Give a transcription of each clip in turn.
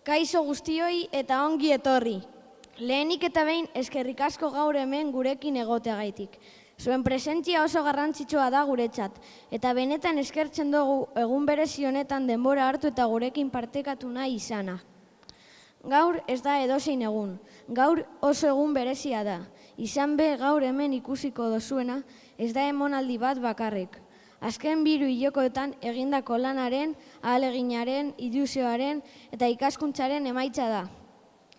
Kaixo guztioi eta ongi etorri. Lehenik eta behin eskerrik asko gaur hemen gurekin egoteagaitik. Zuen presentzia oso garrantzitsua da guretzat, eta benetan eskertzen dugu egun berezi honetan denbora hartu eta gurekin partekatu nahi izana. Gaur ez da edozein egun, gaur oso egun berezia da. Izan be gaur hemen ikusiko dozuena ez da emonaldi bat bakarrik. Azken 2 hilekoetan egindako lanaren, ahaleginaren, ilusioaren eta ikaskuntzaren emaitza da.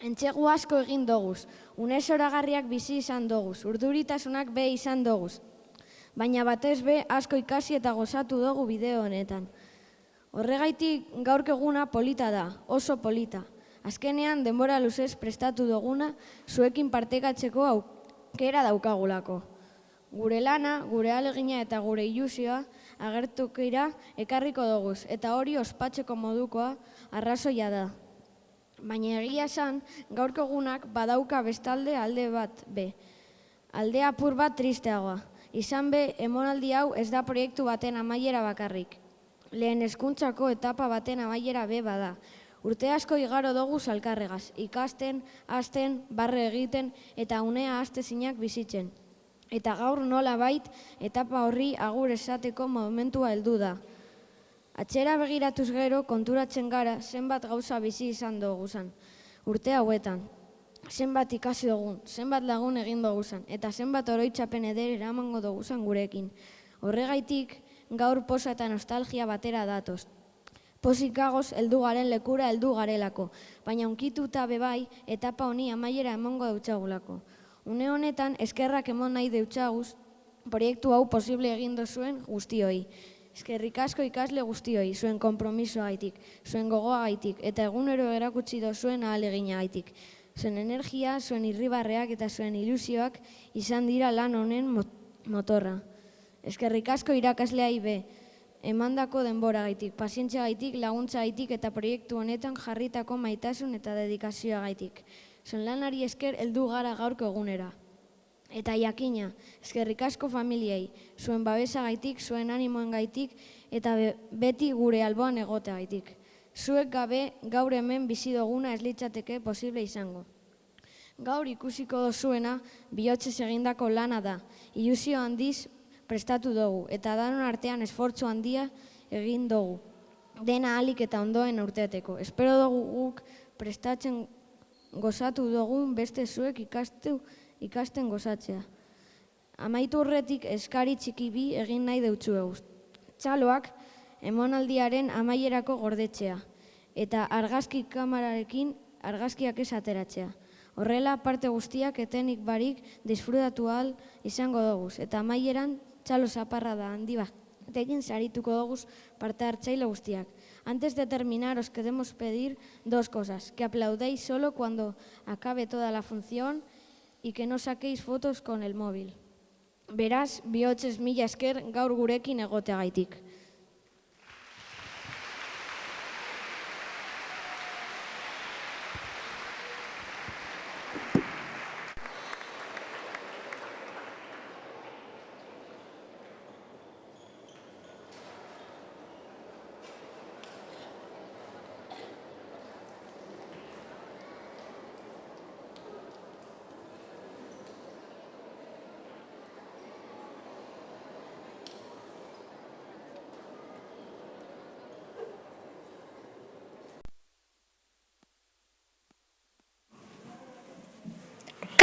Entsegu asko egin doguz, une zoragarriak bizi izan doguz, urduritasunak be izan doguz. Baina batez be asko ikasi eta gozatu dugu bideo honetan. Horregaitik gaurko eguna polita da, oso polita. Azkenean denbora luzez prestatu duguna zuekin partekatzeko aukera daukagulako. Gure lana, gure ahalegina eta gure ilusioa agertukira ekarriko doguz, eta hori ospatzeko modukoa arrazoia da. Baina egia esan, gaurko egunak badauka bestalde alde bat be. Alde apur bat tristeagoa. Izan be, emonaldi hau ez da proiektu baten amaiera bakarrik. Lehen hezkuntzako etapa baten amaiera be bada. Urte asko igaro dugu elkarregaz, ikasten, hasten, barre egiten eta unea hastezinak bizitzen. Eta gaur nola bait, etapa horri agur esateko momentua heldu da. Atxera begiratuz gero konturatzen gara zenbat gauza bizi izan duguzan. Urte hauetan, zenbat ikasi dugun, zenbat lagun egin duguzan, eta zenbat oroitzapen eder eramango duguzan gurekin. Horregaitik, gaur posa eta nostalgia batera datoz. Pozikagoz heldu garen lekura heldu garelako, baina unkituta bebai etapa honi amaiera emango deutxagulako. Une honetan, eskerrak emon nahi deutxaguz, proiektu hau posible egin dozuen guztioi. Eskerrik asko ikasle guztioi, zuen konpromisoagaitik, zuen gogoagaitik, eta egunero erakutsi dozuen ahaleginagaitik. Zuen energia, zuen irribarreak eta zuen ilusioak izan dira lan honen motorra. Eskerrik asko irakasleai be, emandako denboragaitik, pazientziagaitik, laguntzagaitik eta proiektu honetan jarritako maitasun eta dedikazioagaitik. Zuen lanari esker heldu gara gaurko egunera. Eta jakina, eskerrik asko familiei, zuen babesagaitik, zuen animoengaitik eta beti gure alboan egoteagaitik. Zuek gabe gaur hemen bizi duguna ez litzateke posible izango. Gaur ikusiko dozuena bihotzez egindako lana da, ilusio handiz prestatu dugu eta danon artean esfortzu handia egin dugu. Dena ahalik eta ondoen urteateko. Espero dugu guk prestatzen gozatu dugun beste zuek ikasten gozatzea. Amaitu horretik eskari txiki bi egin nahi deutzuegu. Txaloak emonaldiaren amaierako gordetzea eta argazki kamerarekin argazkiak ez ateratzea. Horrela parte guztiak etenik barik disfrutatu ahal izango doguz eta amaieran txalo zaparra da handi batekin sarituko doguz parte hartzaile guztiak. Antes de terminar, os queremos pedir 2 cosas. Que aplaudéis solo cuando acabe toda la función y que no saquéis fotos con el móvil. Beraz, bihotzez mila esker gaur gurekin egoteagaitik.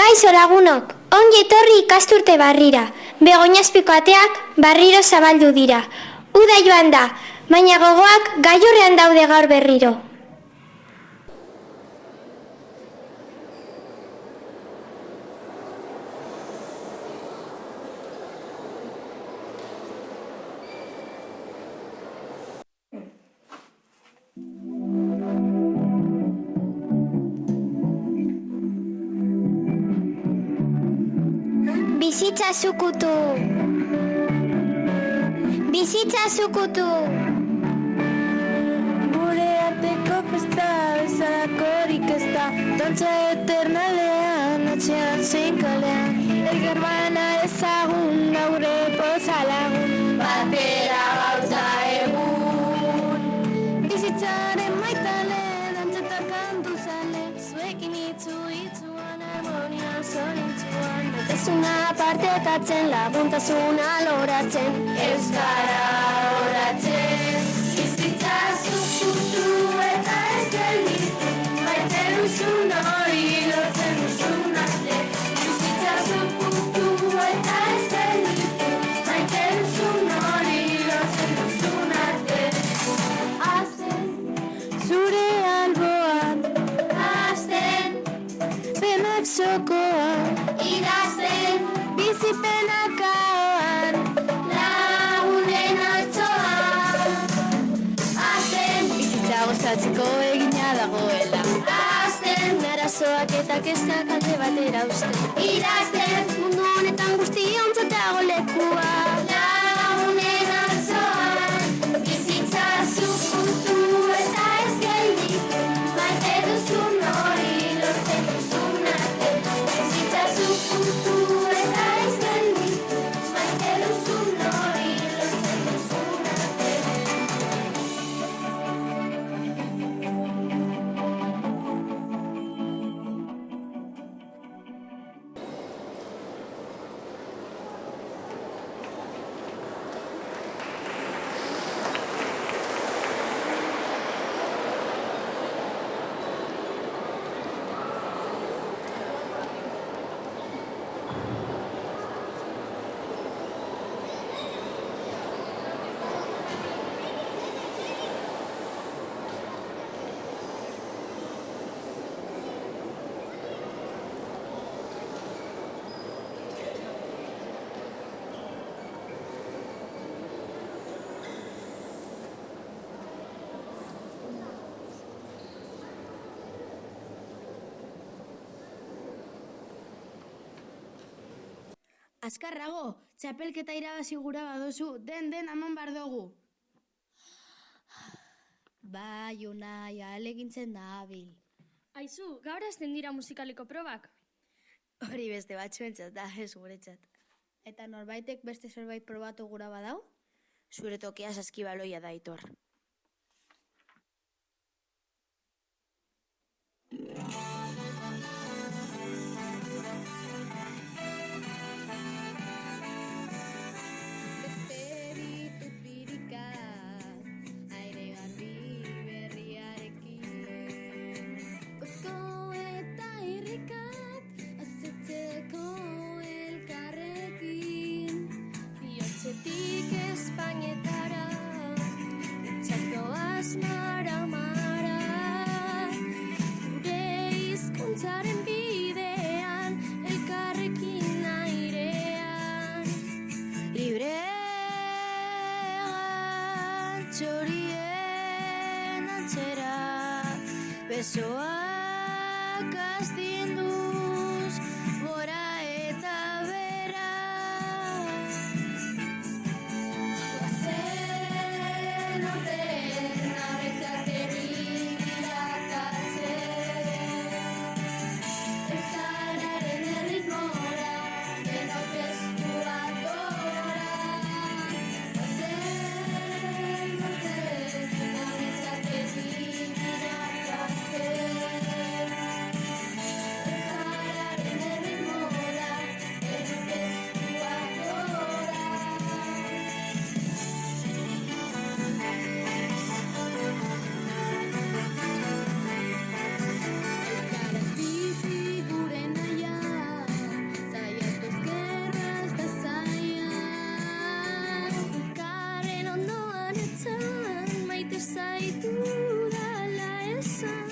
Kaixo lagunok, ongi etorri ikasturte barrira. Begoñazpiko ateak barriro zabaldu dira. Uda joan da, baina gogoak gailurrean daude gaur berriro. Bizitza zukutu. Bizitza zukutu. Gure arteko festa bezalakorik ez da, dantza eternalean, atxean zein kalean. Elgar bana ezagun, gaure pozalagun, batera gauza egun. Bizitzaren maitale, dantzetan kantatzen, laguntasuna loratzen. Euskara loratzen, bizitza zukutu eta ez gelditu, maite duzun hori lortzen duzun arte. Bizitza zukutu eta ez gelditu, maite duzun hori lortzen duzun arte. Azten, zure alboan, azten, penak sokoan, idazten, bizipenak ahoan, lagunen altzoan. Azten, bizitza gozatzeko egina dagoela. Azten, arazoak eta kezkak alde batera uzten. Idazten, mundu honetan guztiontzat dago lekua. Lagunen altzoan, bizitza zukutu eta ez gelditu, maite duzun hori lortzen duzun arte. Bizitza zukutu eta ez gelditu, maite duzun hori lortzen duzun arte. Azkarrago, txapelketa irabazi gura badozu, den aman bar dugu. Bai, Unai, ahalegintzen nabil. Aizu, gaur hasten dira musikaliko probak. Hori beste batzuentzat da, ez guretzat. Eta norbaitek beste zerbait probatu gura badau? Zure tokia saskibaloia da, Aitor. Etxetik Espainetara, itxasoaz mara-mara, gure hizkuntzaren bidean, elkarrekin airean. Libre txorien antzera, besoak astinduz, gora eta bera. Goazen orten abetzak egin irakatzen, euskararen erritmora, denok eskuak gora. Goazen orten abetzak egin irakatzen, euskararen erritmora, denok eskuak gora. Euskaraz bizi gure naia, zaiatuz gerraz da zaia. Elkarren ondoan etzan, maite zaitu dala esan.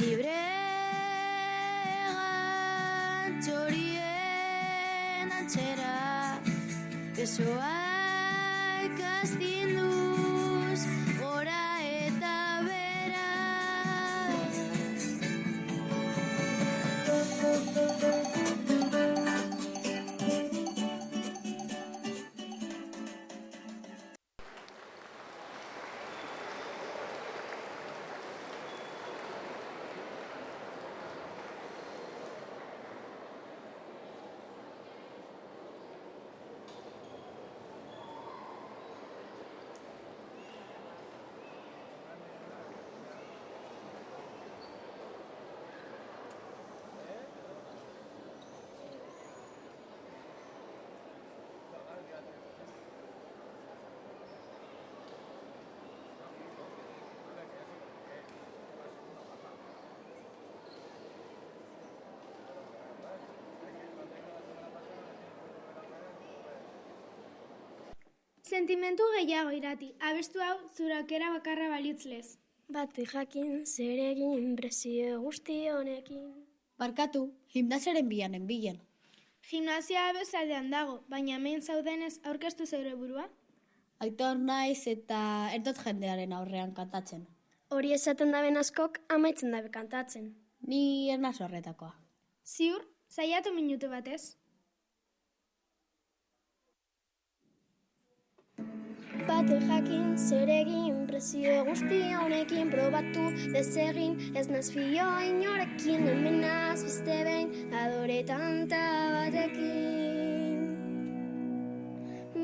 Libre txorien antzera, besoak astinduz, gora eta bera. Sentimentu gehiago Irati, abestu hau zure aukera bakarra baliutzlez. Bat jakin zer egin presio guzti honekin. Barkatu, gimnasiaren bilen. Gimnasia abezaldean dago, baina hemen zaudenez aurkeztu zeure burua? Aitor naiz eta ez dut jendearen aurrean kantatzen. Hori esaten daben askok amaitzen dabe kantatzen. Ni ez naz horretakoa. Ziur, saiatu minutu batez. Bat jakin zer egin presio guzti honekin probatu desegin ez naz fio inorekin hemenaz beste behin adore tanta batekin.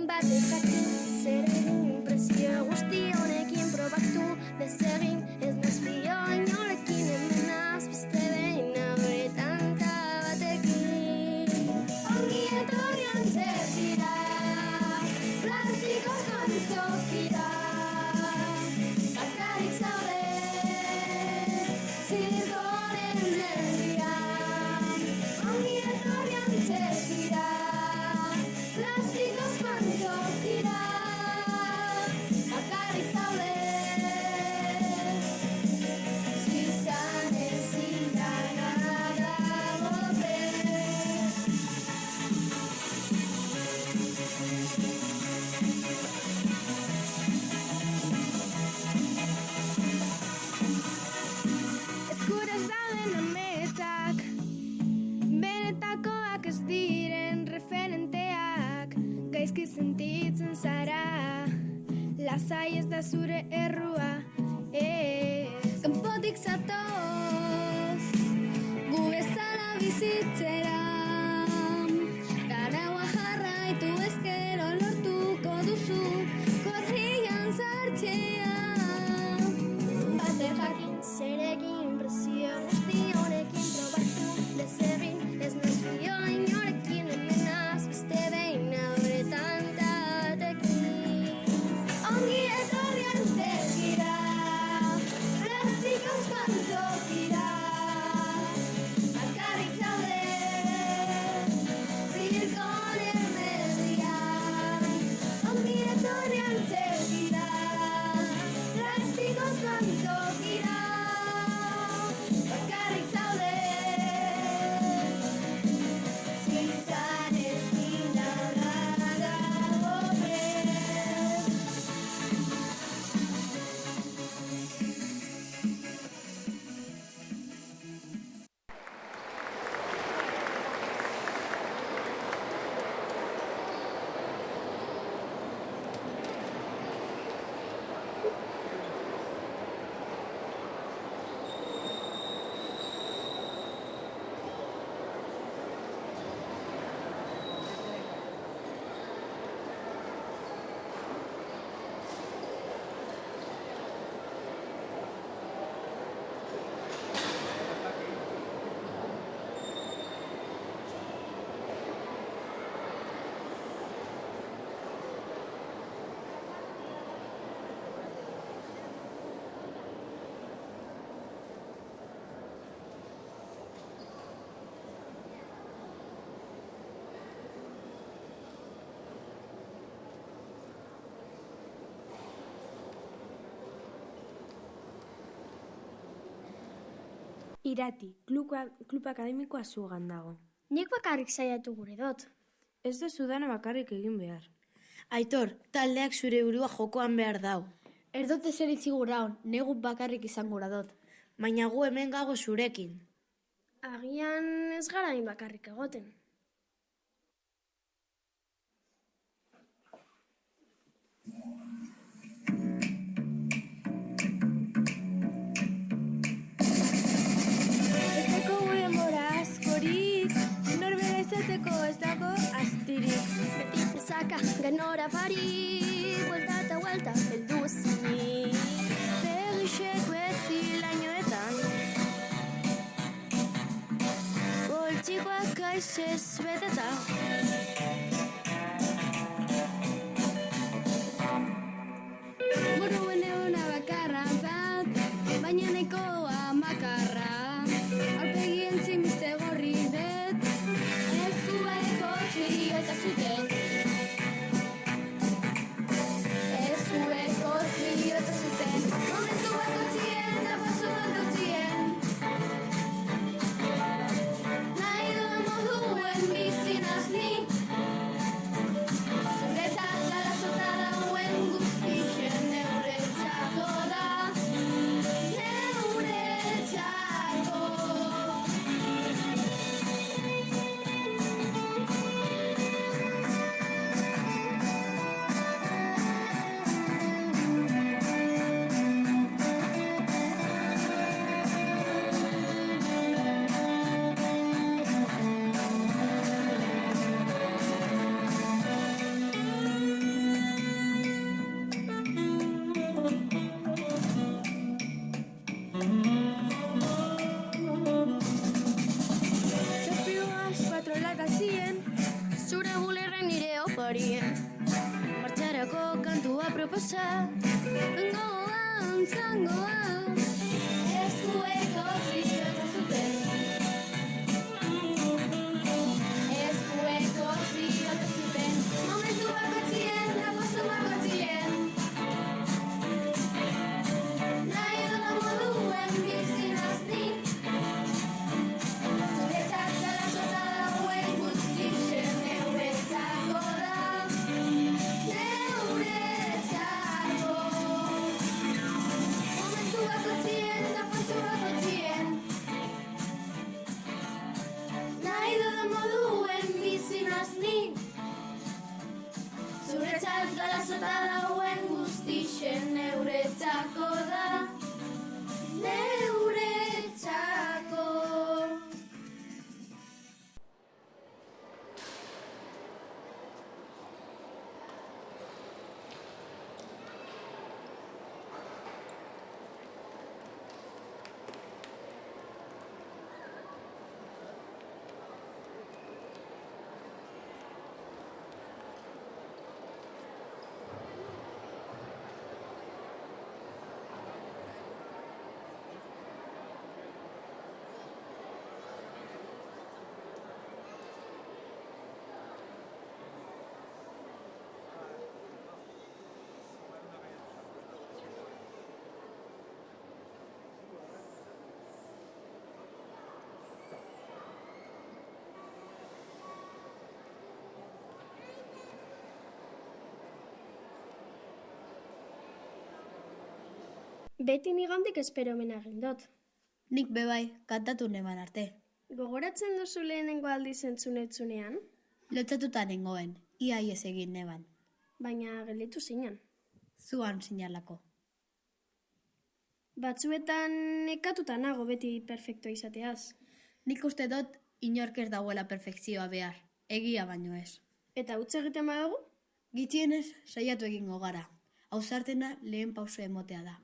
Bat jakin zer egin presio guzti honekin probatu desegin ez naz fio inorekin hemenaz beste behin adore tanta batekin. Ongi etorri antzerkira plastikoz tokira, bakarrik zaude, zirkoren herrian. Ongi etorri antzerkira, plastikoz tokira, bakarrik zaude, zizan ezin dana dago prest. Eskuraz dauden ametsak, benetakoak ez diren referenteak, gaizki sentitzen zara, lasai ez da zure errua, Kanpotik zatoz, gu bezala bizitzera. Araua jarraitu ezkero lortuko duzu, kodrian sartzea. Bate jakin zer egin presio guzti honekin probatu desegin ez naz fio inorekin hemenaz beste behin adore tanta batekin. Ongi etorri antzerkira, plastikoz tokira, bakarrik zaude, zirkoren herrian. Ongi etorri antzerkira, plastikoz tokira, bakarrik zaude, zizan ezin dana dago prest. Irati, klub akademikoa zugan dago. Nik bakarrik saiatu gure dut. Ez duzu dana bakarrik egin behar. Aitor, taldeak zure burua jokoan behar dau. Ez dut ezer itziguraun, negu bakarrik izan gura dut. Baina gu hemen gago zurekin. Agian ez gara hain bakarrik egoten. ez dako gure denbora askorik, norbera izateko ez dago astirik. Beti presaka ganora barik, vuelta eta vuelta, heldu ezinik. Begixek beti lainoetan, poltsikoak aizez beteta. Buruen euna bakarra bat, baina nahikoa makarra. Aurpegi entzimiste gorri dut, Ez zueko txiri ez zuten. aproposa, gogoan, zangoan, eskueko zizotza zuten. Eskueko zizotza zuten, momentu bakoitzien, da postu bakoitzien. Nahi dudan moduen bizi nazni, zuretzat garazota dagoen guztixen neuretzako da. Neuretzako momentu bakoitzien, da postu bakoitzien. Nahi dudan moduen bizi nazni, zuretzat garazota dagoen guztixen neuretzako da. Neuretzako. Beti nigandik espero omen egin dut. Nik bebai, kantatu neban arte. Gogoratzen duzu lehenengo aldiz entzunetzunean, Lotzatuta nengoen, ia ies egin neban. baina gelditu zinen. Zuan sinalako. Batzuetan nekatuta nago beti perfekto izateaz. Nik uste dut inork ez dagoela perfekzioa behar. Egia baino ez. Eta utz egiten badugu? Gitxienez, saiatu egingo gara. Ausartena lehen pauso emotea da.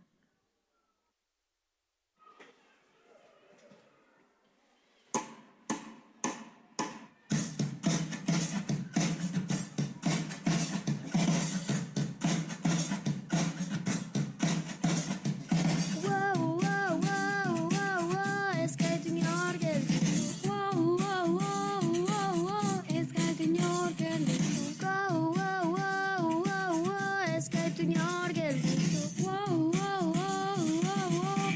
Wow, wow, wow, wow, wow, ez gaitu inor gelditu. Wow, wow, wow, wow, wow, ez gaitu inor gelditu. Wow, wow, wow, wow, wow, ez gaitu inor gelditu. Wow, wow, wow, wow, wow.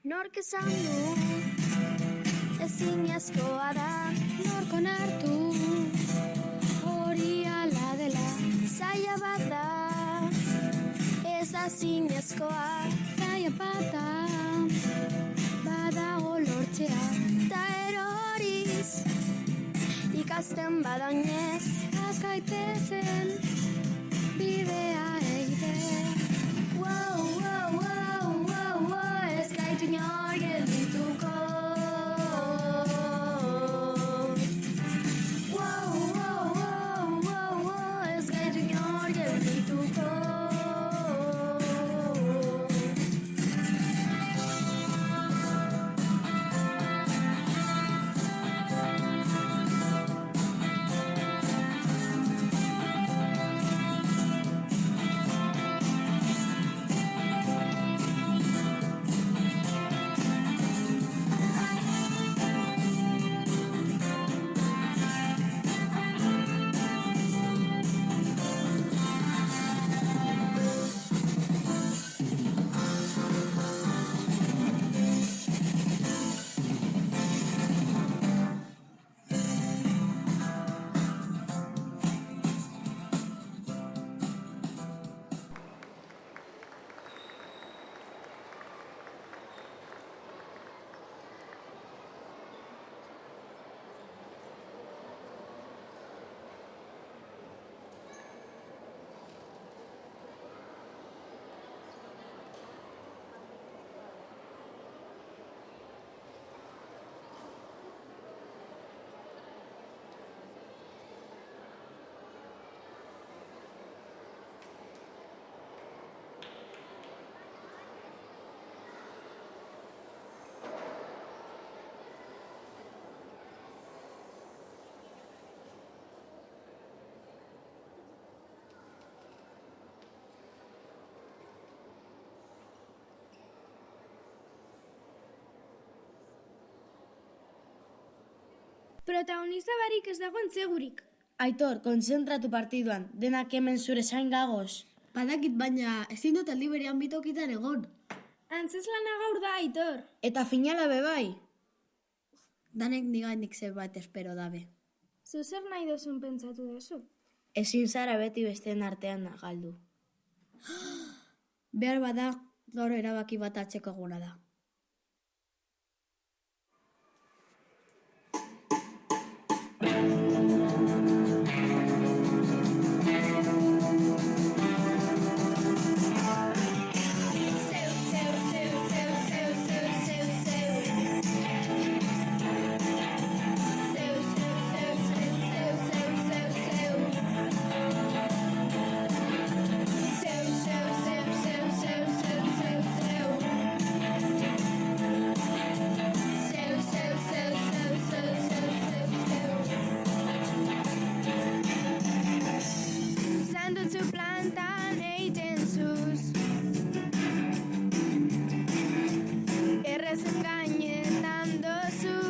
Nork esan du, ezinezkoa da, nork onartu, hori ala dela, zaila bat da. Ez da zinezkoa, zaila bat da, badago lortzea. Ta eroriz, ikasten badainez, az gaitezen bidea egiten. Wow, wow, wow, wow, wow, ez gaitu inor geldituko. Wow, wow, wow, wow, wow, ez gaitu inor geldituko. Protagonista barik ez dago entzegurik. Aitor, kontzentratu partiduan, denak hemen zure zain gagoz. Badakit baina ezin dut aldi berean bitokitan egon. Antzeslana gaur da, Aitor. Eta finala bebai. Danek nigandik zerbait espero dabe. Zu zer nahi duzun pentsatu duzu? Ezin zara beti besteen artean galdu. Behar bada, gaur erabaki bat hartzeko eguna da. Sandutzu plantan eiten zuz. Errezen gainetan dozu.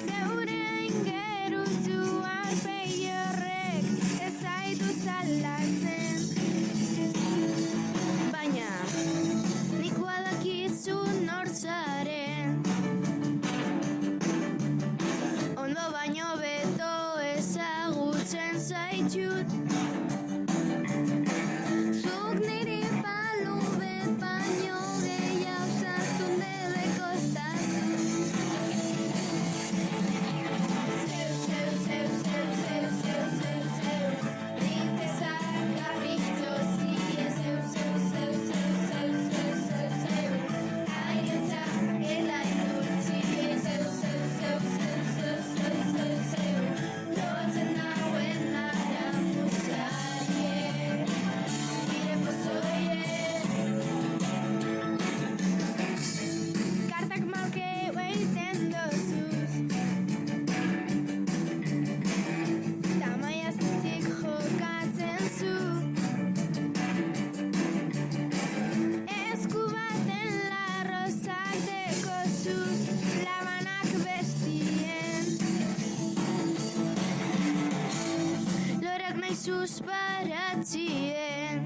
Zeure ingerutzu arpei horrek ez zaitu salatzen. Baina, nik badakizu nor zaren. Ondo baino beto ezagutzen zaitut. Zuk niri palu bet baino gehiago sartu nire kostazu. Zeu, princesa caprichosia. Zeu, airetza eta indultzie. Zeu, lotzen nauen aramuzarie. Nire pozoie. Kartak malkeu eiten dozuz. Tamaiaztik jokatzen zu. Esku baten larrozak dekozuz. Labanak bestien. Lorak nahi zuz baratzien.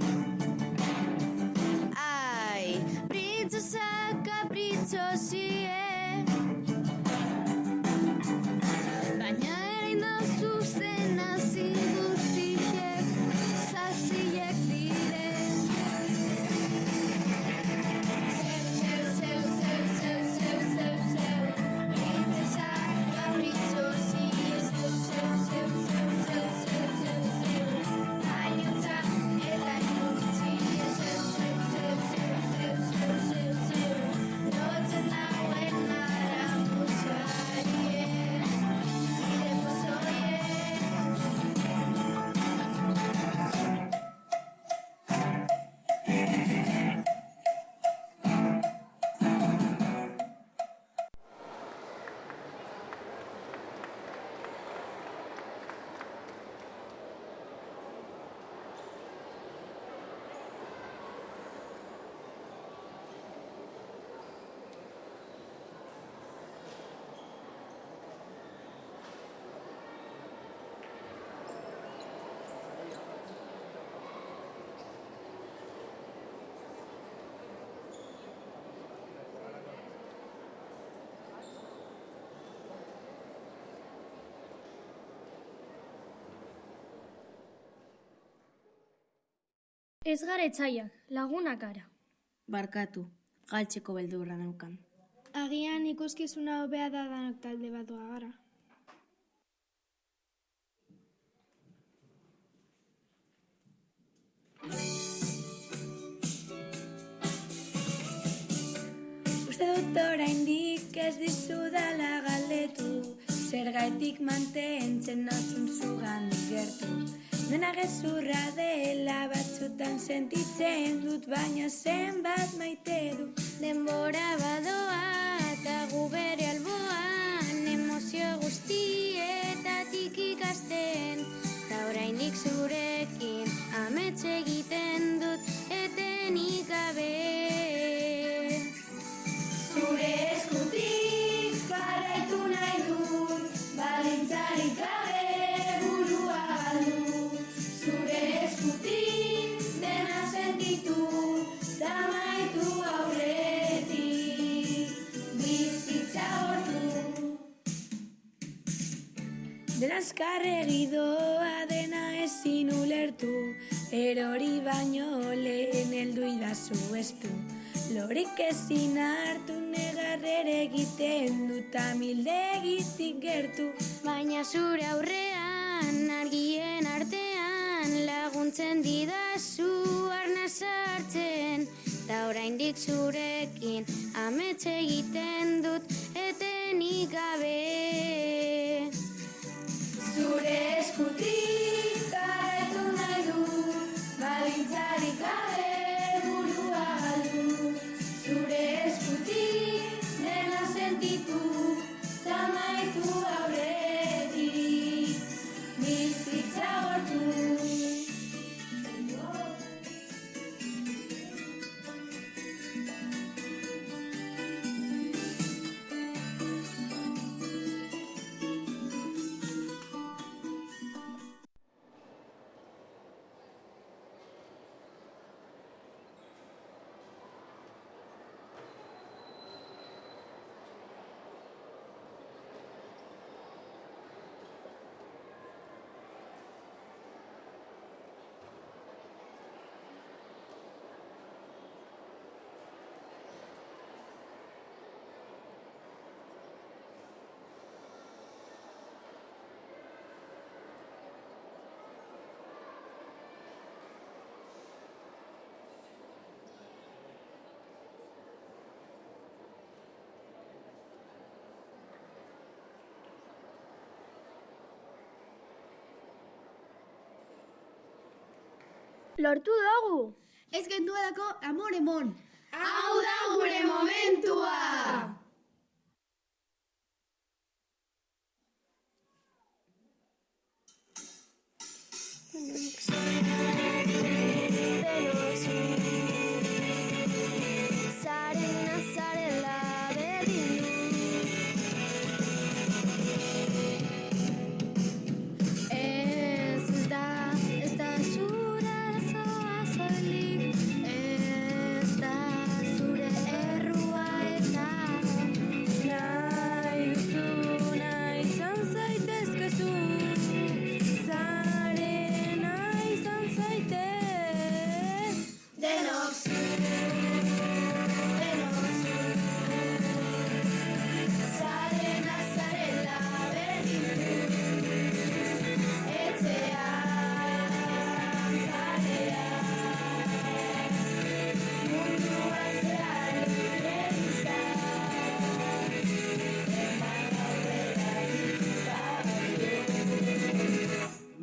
Ai, princesa caprichosie. Baina erein dozu zen hasi guztiek, zaziek dire. Zeu, princesa caprichosie. Zeu, airetza eta indultzie. Zeu, lotzen nauen aramuzarie. Nire pozoie. Ez gara etsaiak, lagunak gara. Barkatu, galtzeko beldurra neukan. Agian ikuskizuna hobea da danok talde bat gara. Uste dut oraindik ez dizudala galdetu, zergaitik mantentzen nauzun zugandik gertu. Dena gezurra dela batzutan sentitzen dut, baina zenbat maite du. Denbora badoa eta gu bere alboan, emozio guztietatik ikasten. Ta orainik zurekin amets egiten dut etenik gabe. Zure eskutik azkarregi doa dena ezin ulertu, erori baino lehen heldu idazu estu. Lorik ezin hartu negarrere egiten dut amildegitik gertu. Baina zure aurrean, argien artean, laguntzen didazu arna sartzen. Ta oraindik zurekin amets egiten dut etenik gabe. Zure eskutik garaitu nahi dut, balintzarik gabe burua galdu. Zure eskutik dena sentitu, tamaitu aurretik, bizitza gortu. Lortu dugu! Ez genduelako amor emon. Hau da gure momentua! Zarena zarela berdin Ez da zure arazoa soilik, ez da zure errua eta nahi duzuna izan zaitezkezu, zarena izan zaitez. Denok zu, zarena zarela berdin etxean kalea, mundua zehar libre izan, eman aurrera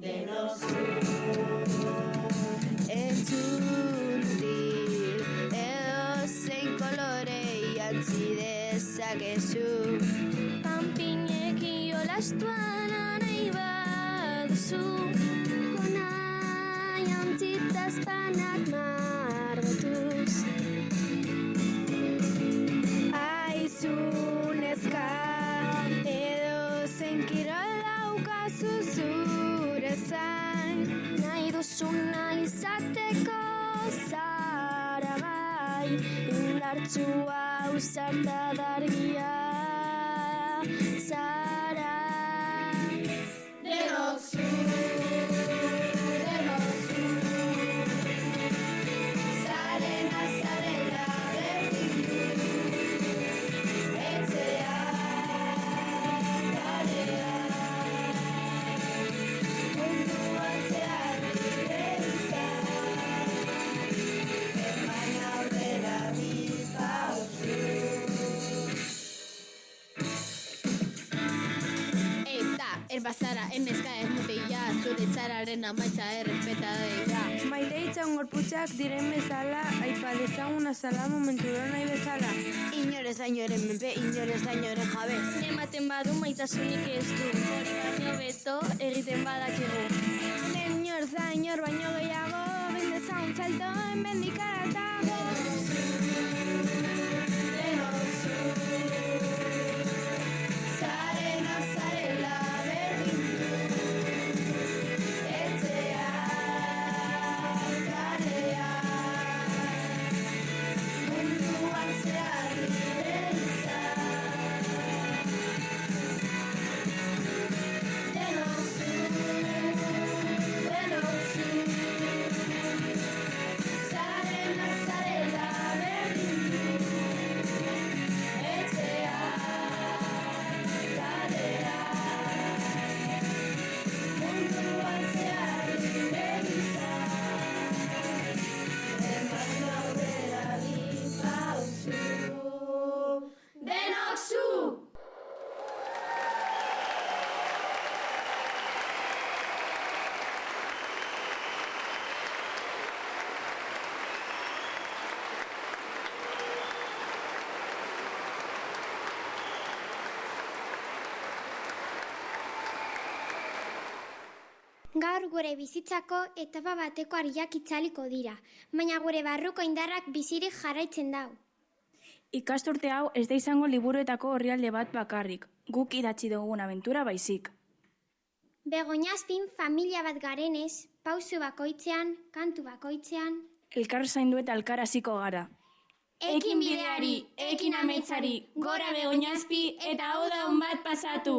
denok zu. Entzun dir, edozein kolorei jantzi dezakezu. Panpinekin jolastuan nahi baduzu, gona jantzitaz panak margotuz. Aizu neska, edozein kirol daukazu zure zain, nahi duzuna izateko zara bai, indartsua ausarta dargia zara. Denok zu, zarena zarela berdin etxean kalea, munduan zehar libre izan, eman aurrera pausu. Eta, erbazara, enezka ez mutila, zure zararen amaitza errespeta deia. Maite itxan gorputxak diren bezala, aipa dezaguna zala momentura nahi bezala. Inorez dainoren menpe, inorez dainoren jabe. Ematen badu maitasunik ez du, hori baino beto egiten badakigu. Inor zainor baino gehiago, bendezaun salto enbendik aratago. Zarena zarela berdin etxean kalea, munduan zehar libre izan, denok zu. Gaur gure bizitzako etapa bateko argiak itzaliko dira, baina gure barruko indarrak bizirik jarraitzen dau. Ikasturte hau ez da izango liburuetako orrialde bat bakarrik, guk idatzi dugun abentura baizik. Begoñaspin familia bat garenez, pausu bakoitzean, kantu bakoitzean... Elkar zaindu eta elkar hasiko gara. Ekin bideari, ekin ametsari, gora Begoñazpi eta hau da on bat pasatu!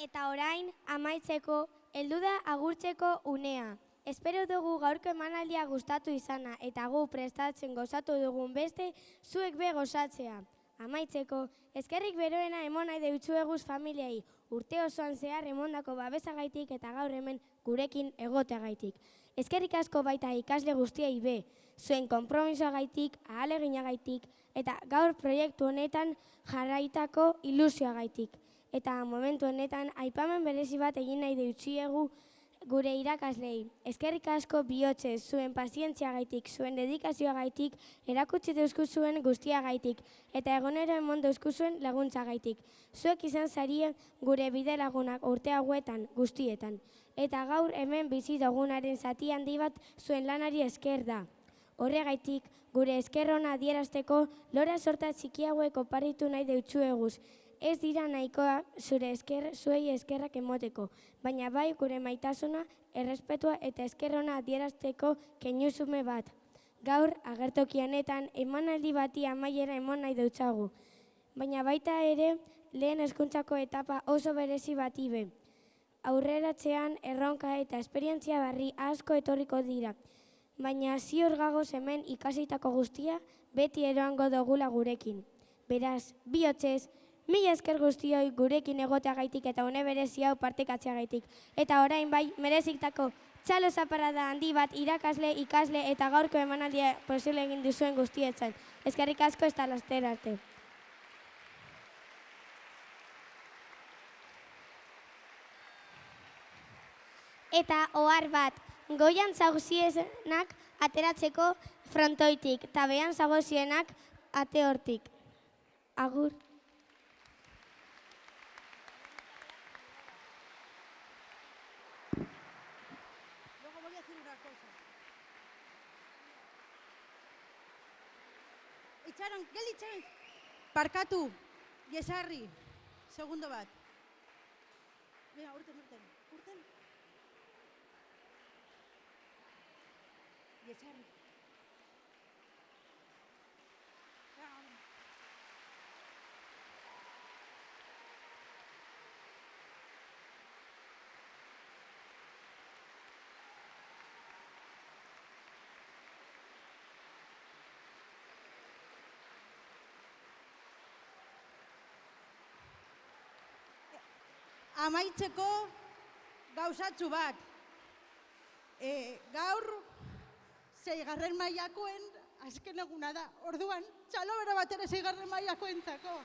Eta orain, amaitzeko, heldu da agurtzeko unea. Espero dugu gaurko emanaldia gustatu izana eta gu prestatzen gozatu dugun beste zuek be gozatzea. Amaitzeko, eskerrik beroena emon nahi deutsueguz familiei, urte osoan zehar emondako babesagaitik eta gaur hemen gurekin egoteagaitik. Eskerrik asko baita ikasle guztiei be, zuen konpromisoagaitik, ahaleginagaitik eta gaur proiektu honetan jarraitako ilusioagaitik. Eta momentu honetan aipamen berezi bat egin nahi deutsiegu gure irakaslei. Eskerrik asko bihotzez, zuen pazientziagaitik, zuen dedikazioagaitik, erakutsi deuzkuzuen guztiagaitik, eta egonero emon deuzkuzuen laguntzagaitik. Zuek izan zarien gure bide lagunak urte hauetan, guztietan. Eta gaur hemen bizi dugunaren zati handi bat zuen lanari esker da. Horregaitik, gure esker ona adierazteko lora sorta txiki hauek oparitu nahi deutsueguz. Ez dira nahikoa zuei eskerrak emoteko, baina bai gure maitasuna, errespetua eta esker ona adierazteko keinuzume bat. Gaur, agertokianetan, emanaldi bati amaiera emon nahi deutsagu. Baina baita ere, lehen hezkuntzako etapa oso berezi bati be. Aurreratzean erronka eta esperientzia berri asko etorriko dira. Baina ziur gagoz hemen ikasitako guztia beti eroango dugula gurekin. Beraz, bihotzez, mila esker guztioi gurekin egoteagaitik eta une berezi hau partekatzeagaitik. Eta orain bai, mereziktako txalo zaparrada handi bat irakasle, ikasle eta gaurko emanaldia posible egin duzuen guztietzen. Eskerrik asko ez da laster arte. Eta ohar bat, goian zauzienak ateratzeko frontoitik, eta behan zagozienak ate hortik. Agur. Itxaron, gelitxaron. Parkatu, Iesarri, segundo bat. Venga, urten. Iesarri. Amaitzeko gauzatxu bat. Gaur, 6. mailakoen azken eguna da. Orduan, txalo bero bat ere 6. mailakoentzako.